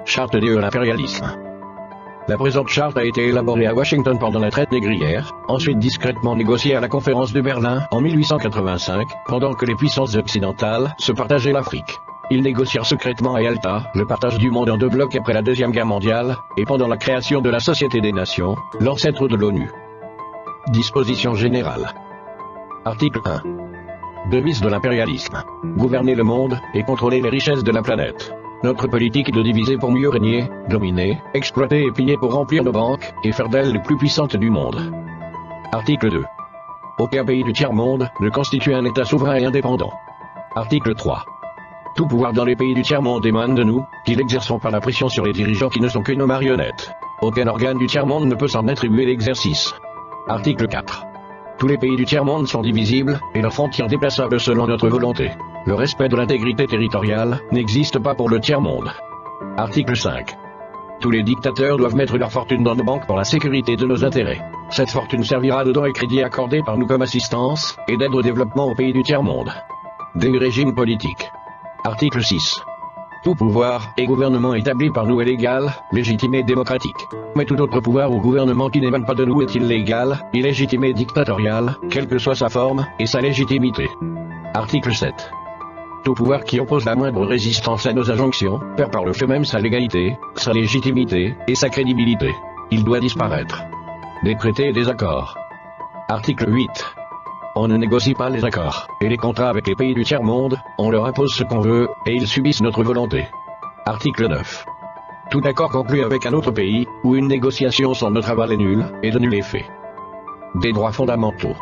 Charte de l'impérialisme. La présente charte a été élaborée à Washington pendant la traite négrière, ensuite discrètement négociée à la conférence de Berlin en 1885, pendant que les puissances occidentales se partageaient l'Afrique. Ils négocièrent secrètement à Yalta le partage du monde en deux blocs après la Deuxième Guerre mondiale, et pendant la création de la Société des Nations, l'ancêtre de l'ONU. Disposition générale. Article 1. Devise de l'impérialisme. Gouverner le monde et contrôler les richesses de la planète. Notre politique est de diviser pour mieux régner, dominer, exploiter et piller pour remplir nos banques, et faire d'elles les plus puissantes du monde. Article 2. Aucun pays du tiers-monde ne constitue un État souverain et indépendant. Article 3. Tout pouvoir dans les pays du tiers-monde émane de nous, qui l'exerçons par la pression sur les dirigeants qui ne sont que nos marionnettes. Aucun organe du tiers-monde ne peut s'en attribuer l'exercice. Article 4. Tous les pays du tiers-monde sont divisibles, et leurs frontières déplaçables selon notre volonté. Le respect de l'intégrité territoriale n'existe pas pour le tiers-monde. Article 5. Tous les dictateurs doivent mettre leur fortune dans nos banques pour la sécurité de nos intérêts. Cette fortune servira de dons et crédits accordés par nous comme assistance, et d'aide au développement aux pays du tiers-monde. Des régimes politiques. Article 6. Tout pouvoir et gouvernement établi par nous est légal, légitime et démocratique. Mais tout autre pouvoir ou gouvernement qui n'émane pas de nous est illégal, illégitime et dictatorial, quelle que soit sa forme et sa légitimité. Article 7. Tout pouvoir qui oppose la moindre résistance à nos injonctions perd par le fait même sa légalité, sa légitimité et sa crédibilité. Il doit disparaître. Des traités et des accords. Article 8. On ne négocie pas les accords et les contrats avec les pays du tiers-monde, on leur impose ce qu'on veut, et ils subissent notre volonté. Article 9. Tout accord conclu avec un autre pays, ou une négociation sans notre aval est nul, et de nul effet. Des droits fondamentaux.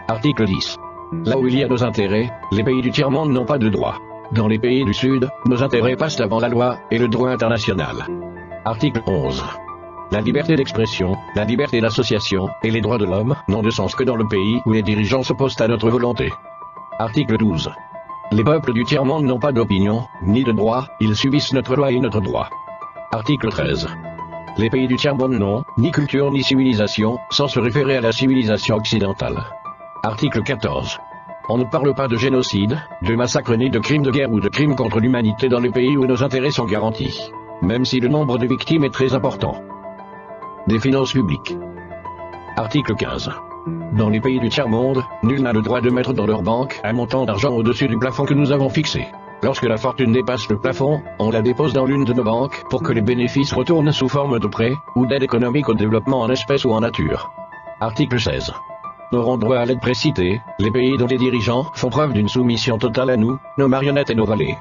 Article 10. Là où il y a nos intérêts, les pays du tiers-monde n'ont pas de droits. Dans les pays du Sud, nos intérêts passent avant la loi et le droit international. Article 11. La liberté d'expression, la liberté d'association, et les droits de l'homme n'ont de sens que dans le pays où les dirigeants s'opposent à notre volonté. Article 12. Les peuples du tiers-monde n'ont pas d'opinion, ni de droit, ils subissent notre loi et notre droit. Article 13. Les pays du tiers-monde n'ont ni culture ni civilisation, sans se référer à la civilisation occidentale. Article 14. On ne parle pas de génocide, de massacre ni de crimes de guerre ou de crimes contre l'humanité dans les pays où nos intérêts sont garantis. Même si le nombre de victimes est très important. Des finances publiques. Article 15. Dans les pays du tiers-monde, nul n'a le droit de mettre dans leur banque un montant d'argent au-dessus du plafond que nous avons fixé. Lorsque la fortune dépasse le plafond, on la dépose dans l'une de nos banques pour que les bénéfices retournent sous forme de prêts ou d'aide économique au développement en espèces ou en nature. Article 16. N'auront droit à l'aide précitée les pays dont les dirigeants font preuve d'une soumission totale à nous, nos marionnettes et nos valets.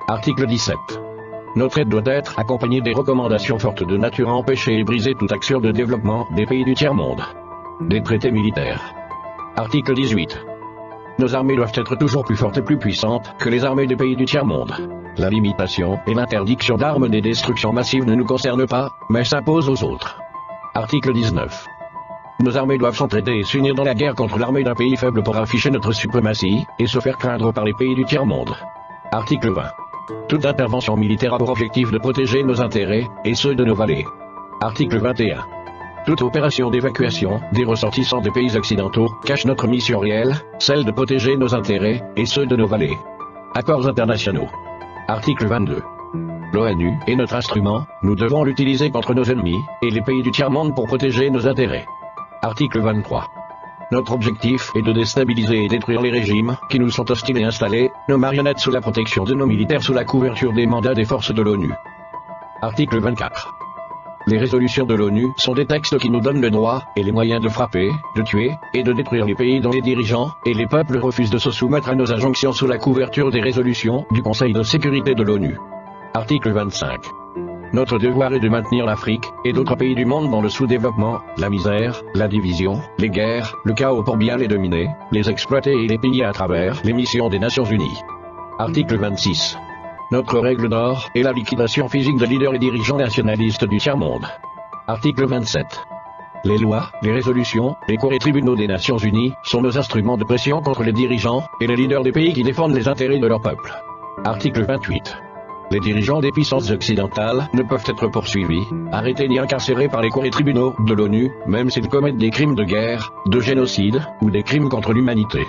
Article 17. Notre aide doit être accompagnée des recommandations fortes de nature à empêcher et briser toute action de développement des pays du tiers-monde. Des traités militaires. Article 18. Nos armées doivent être toujours plus fortes et plus puissantes que les armées des pays du tiers-monde. La limitation et l'interdiction d'armes des destructions massives ne nous concernent pas, mais s'imposent aux autres. Article 19. Nos armées doivent s'entraider et s'unir dans la guerre contre l'armée d'un pays faible pour afficher notre suprématie, et se faire craindre par les pays du tiers-monde. Article 20. Toute intervention militaire a pour objectif de protéger nos intérêts, et ceux de nos valets. Article 21. Toute opération d'évacuation des ressortissants des pays occidentaux cache notre mission réelle, celle de protéger nos intérêts, et ceux de nos valets. Accords internationaux. Article 22. L'ONU est notre instrument, nous devons l'utiliser contre nos ennemis, et les pays du tiers-monde pour protéger nos intérêts. Article 23. Notre objectif est de déstabiliser et détruire les régimes qui nous sont hostiles et installer nos marionnettes sous la protection de nos militaires sous la couverture des mandats des forces de l'ONU. Article 24. Les résolutions de l'ONU sont des textes qui nous donnent le droit et les moyens de frapper, de tuer et de détruire les pays dont les dirigeants et les peuples refusent de se soumettre à nos injonctions sous la couverture des résolutions du Conseil de sécurité de l'ONU. Article 25. Notre devoir est de maintenir l'Afrique et d'autres pays du monde dans le sous-développement, la misère, la division, les guerres, le chaos pour bien les dominer, les exploiter et les piller à travers les missions des Nations Unies. Article 26. Notre règle d'or est la liquidation physique de leaders et dirigeants nationalistes du tiers-monde. Article 27. Les lois, les résolutions, les cours et tribunaux des Nations Unies sont nos instruments de pression contre les dirigeants et les leaders des pays qui défendent les intérêts de leur peuple. Article 28. Les dirigeants des puissances occidentales ne peuvent être poursuivis, arrêtés ni incarcérés par les cours et tribunaux de l'ONU, même s'ils commettent des crimes de guerre, de génocide, ou des crimes contre l'humanité.